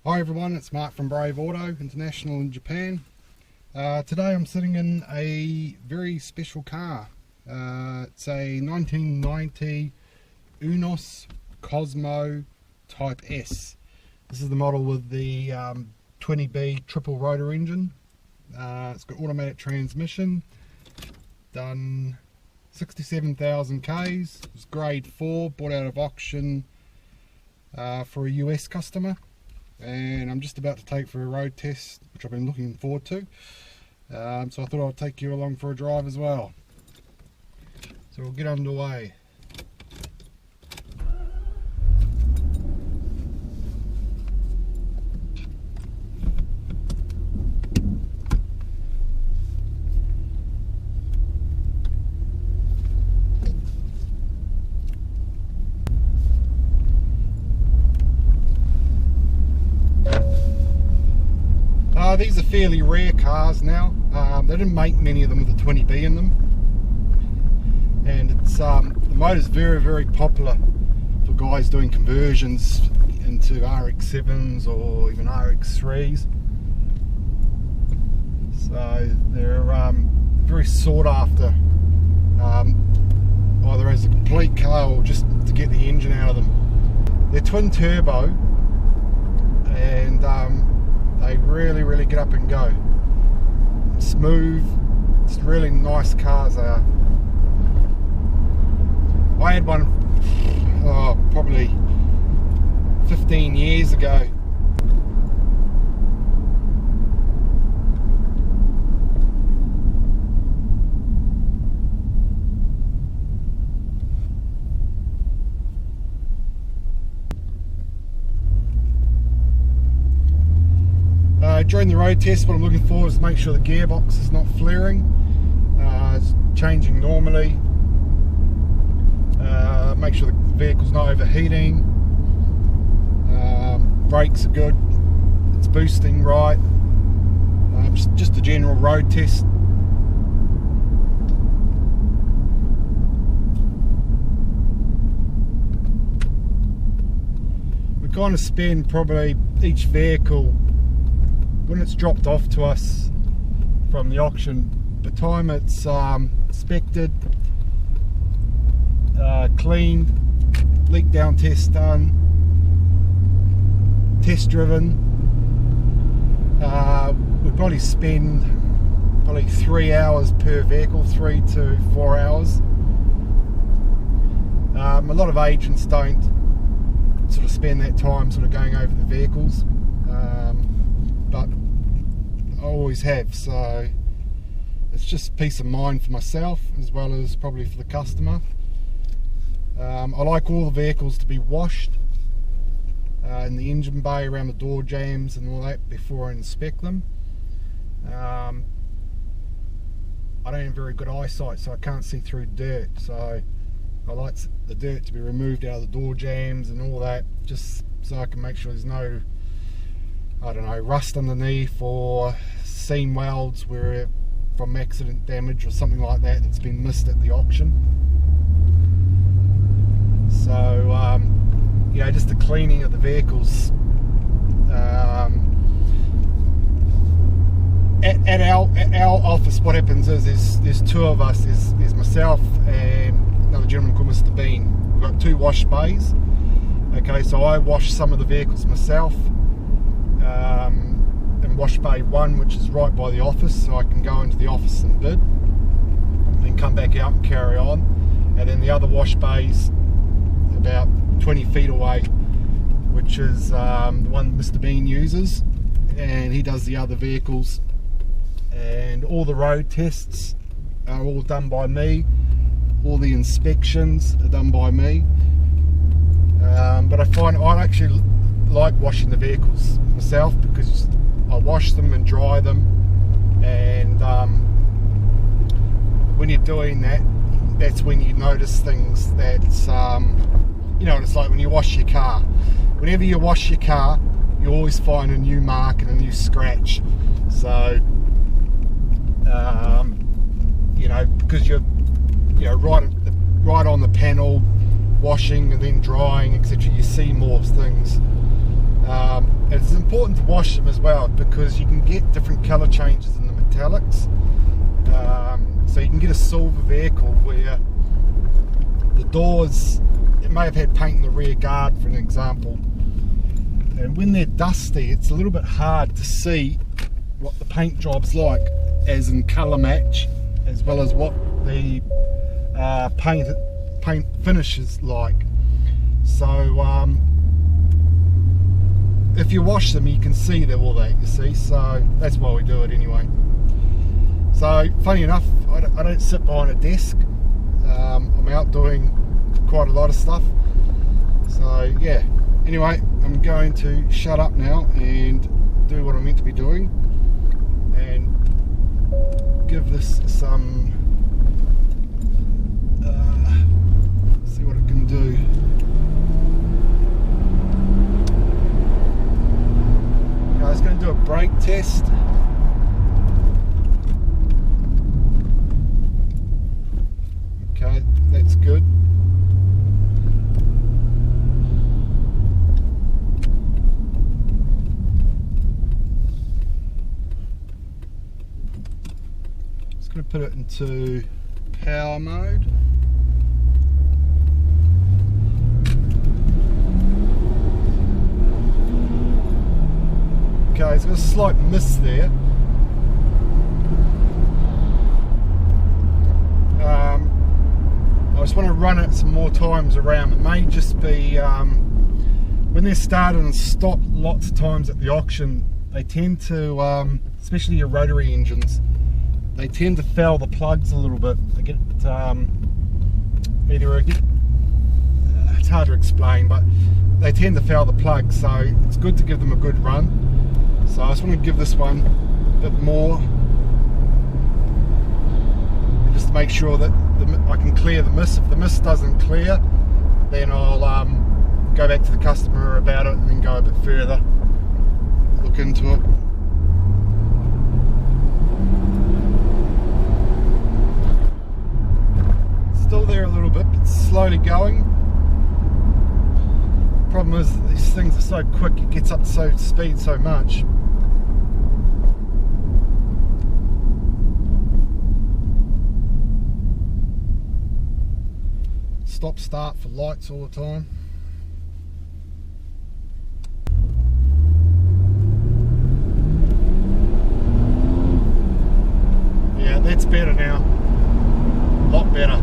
Hi everyone, it's Mark from Brave Auto International in Japan. Today I'm sitting in a very special car. It's a 1990 Eunos Cosmo Type S. This is the model with the 20B triple-rotor engine. It's got automatic transmission. Done 67,000 Ks. It's grade 4, bought out of auction for a US customer. And I'm just about to take for a road test, which I've been looking forward to. So I thought I'd take you along for a drive as well. So we'll get underway. These are fairly rare cars now. They didn't make many of them with the 20B in them, and it's the motor's very popular for guys doing conversions into RX-7s or even RX-3s. So they're very sought after, either as a complete car or just to get the engine out of them. They're twin turbo, and they really get up and go. Smooth, it's really nice cars they are. I had one probably 15 years ago. During the road test, what I'm looking for is to make sure the gearbox is not flaring, it's changing normally, make sure the vehicle's not overheating, brakes are good, it's boosting right, just a general road test. We kind of spend probably each vehicle, when it's dropped off to us from the auction, the time it's inspected, cleaned, leak down test done, test driven, we probably spend 3 hours per vehicle, 3 to 4 hours. A lot of agents don't sort of spend that time sort of going over the vehicles, but I always have, so it's just peace of mind for myself as well as probably for the customer. I like all the vehicles to be washed in the engine bay, around the door jambs and all that before I inspect them. I don't have very good eyesight, so I can't see through dirt, so I like the dirt to be removed out of the door jambs and all that, just so I can make sure there's no, I don't know, rust underneath or seam welds where from accident damage or something like that that's been missed at the auction. So yeah, just the cleaning of the vehicles. At our office, what happens is there's two of us. There's myself and another gentleman called Mr. Bean. We've got 2 wash bays. Okay, so I wash some of the vehicles myself. And wash bay 1, which is right by the office, so I can go into the office and bid, and then come back out and carry on. And then the other wash bay's about 20 feet away, which is the one Mr. Bean uses, and he does the other vehicles. And all the road tests are all done by me, all the inspections are done by me, but I find I actually like washing the vehicles myself, because I wash them and dry them, and when you're doing that, that's when you notice things that's, you know what it's like when you wash your car. Whenever you wash your car, you always find a new mark and a new scratch. So you know, because you're right on the panel, washing and then drying, etc., you see more things. It's important to wash them as well, because you can get different colour changes in the metallics. So you can get a silver vehicle where the doors, it may have had paint in the rear guard, for an example, and when they're dusty it's a little bit hard to see what the paint job's like, as in colour match, as well as what the paint finish is like. So if you wash them you can see all that, you see, so that's why we do it anyway. So funny enough, I don't sit behind a desk. I'm out doing quite a lot of stuff. So yeah, anyway, I'm going to shut up now and do what I'm meant to be doing and give this some see what it can do. Okay, I was going to do a brake test. Okay, that's good. Just going to put it into power mode. Okay, it's got a slight miss there. I just want to run it some more times around. It may just be when they're started and stopped lots of times at the auction, they tend to, especially your rotary engines, they tend to foul the plugs a little bit. They get it's hard to explain, but they tend to foul the plugs, so it's good to give them a good run. So I just want to give this one a bit more, just to make sure that I can clear the mist. If the mist doesn't clear, then I'll go back to the customer about it and then go a bit further, look into it. Still there a little bit, but slowly going. Problem is these things are so quick, it gets up to speed so much. Stop start for lights all the time. Yeah, that's better now. A lot better.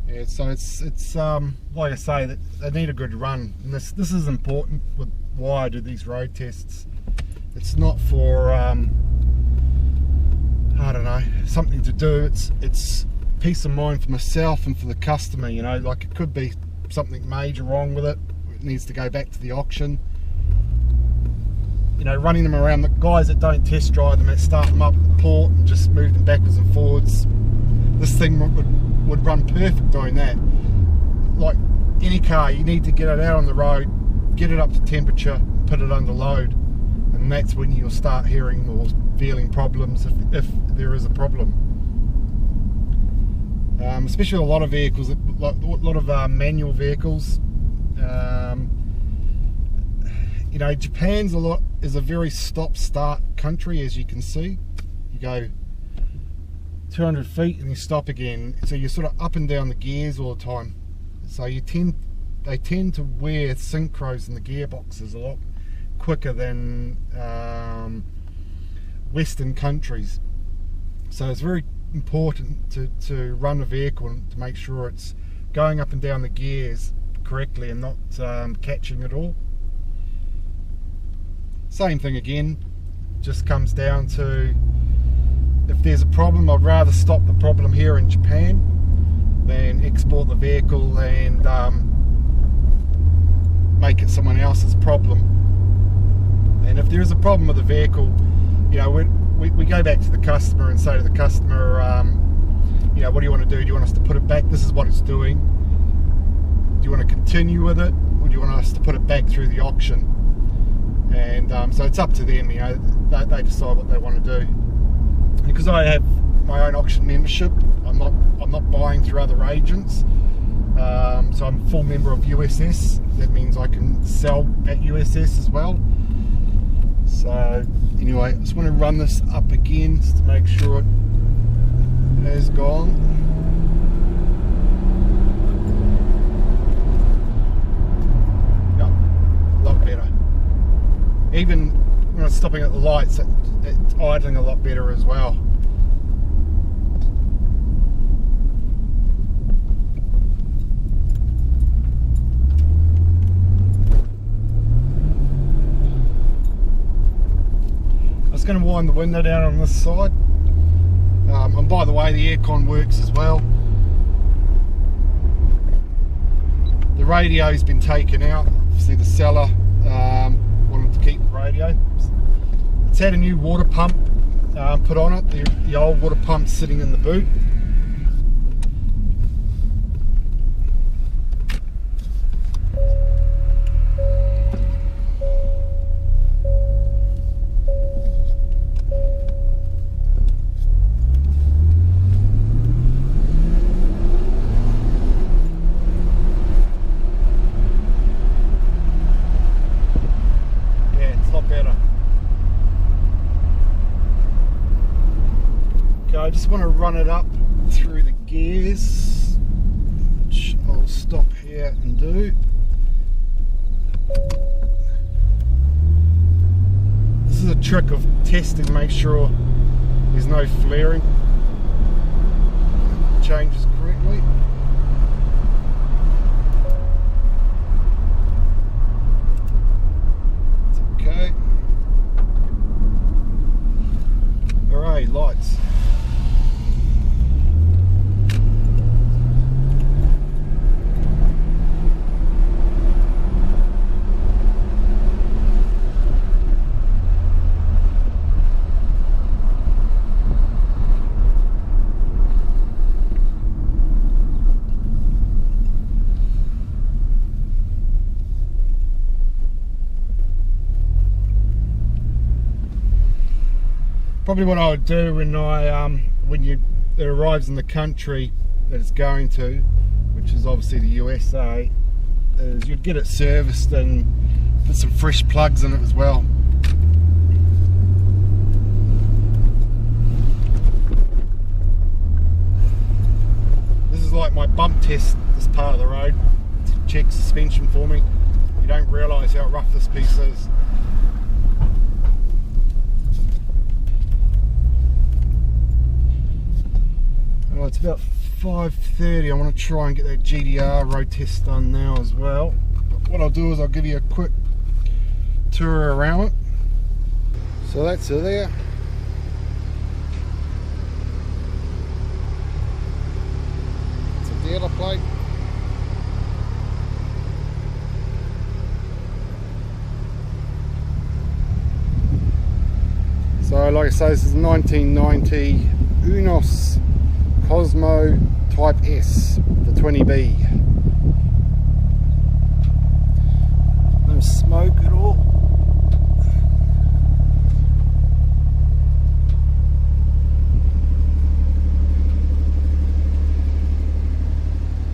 Yeah, so it's like I say, that they need a good run, and this is important with why I do these road tests. It's not for I don't know, something to do. It's peace of mind for myself and for the customer. You know, like it could be something major wrong with it. It needs to go back to the auction. You know, running them around, the guys that don't test drive them, that start them up at the port and just move them backwards and forwards. This thing would run perfect doing that. Like any car, you need to get it out on the road, get it up to temperature, put it under load, and that's when you'll start hearing or feeling problems, if there is a problem. Especially a lot of vehicles, a lot of manual vehicles. You know, Japan's is a very stop-start country, as you can see. You go 200 feet and you stop again, so you're sort of up and down the gears all the time. So they tend to wear synchros in the gearboxes a lot quicker than Western countries. So it's very important to run a vehicle and to make sure it's going up and down the gears correctly and not catching it all. Same thing again, just comes down to, if there's a problem, I'd rather stop the problem here in Japan than export the vehicle and make it someone else's problem. And if there is a problem with the vehicle, you know, we go back to the customer and say to the customer, you know, what do you want to do? Do you want us to put it back? This is what it's doing. Do you want to continue with it, or do you want us to put it back through the auction? And so it's up to them. You know, they decide what they want to do. Because I have my own auction membership, I'm not buying through other agents. So I'm a full member of USS. That means I can sell at USS as well. So anyway, I just want to run this up again just to make sure it has gone. Yeah, a lot better. Even when I'm stopping at the lights, it's idling a lot better as well. I'm going to wind the window down on this side, and by the way, the aircon works as well. The radio's been taken out. Obviously the seller wanted to keep the radio. It's had a new water pump put on it. The old water pump's sitting in the boot. I just want to run it up through the gears, which I'll stop here and do. This is a trick of testing to make sure there's no flaring. Changes correctly. It's okay. Alright, lights. Probably what I would do when it arrives in the country that it's going to, which is obviously the USA, is you'd get it serviced and put some fresh plugs in it as well. This is like my bump test, this part of the road, to check suspension for me. You don't realise how rough this piece is. Well, it's about 5:30. I want to try and get that GDR road test done now as well. But what I'll do is I'll give you a quick tour around it. So that's it there. It's a dealer plate. So like I say, this is 1990 Eunos Cosmo Type S, the 20B. No smoke at all.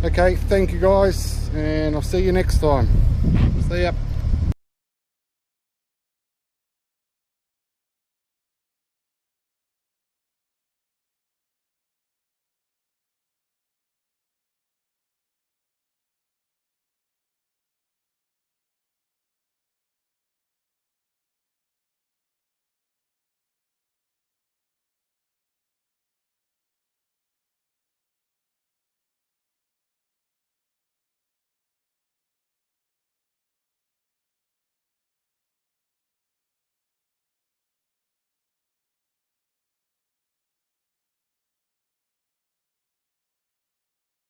Okay, thank you guys, and I'll see you next time. See ya.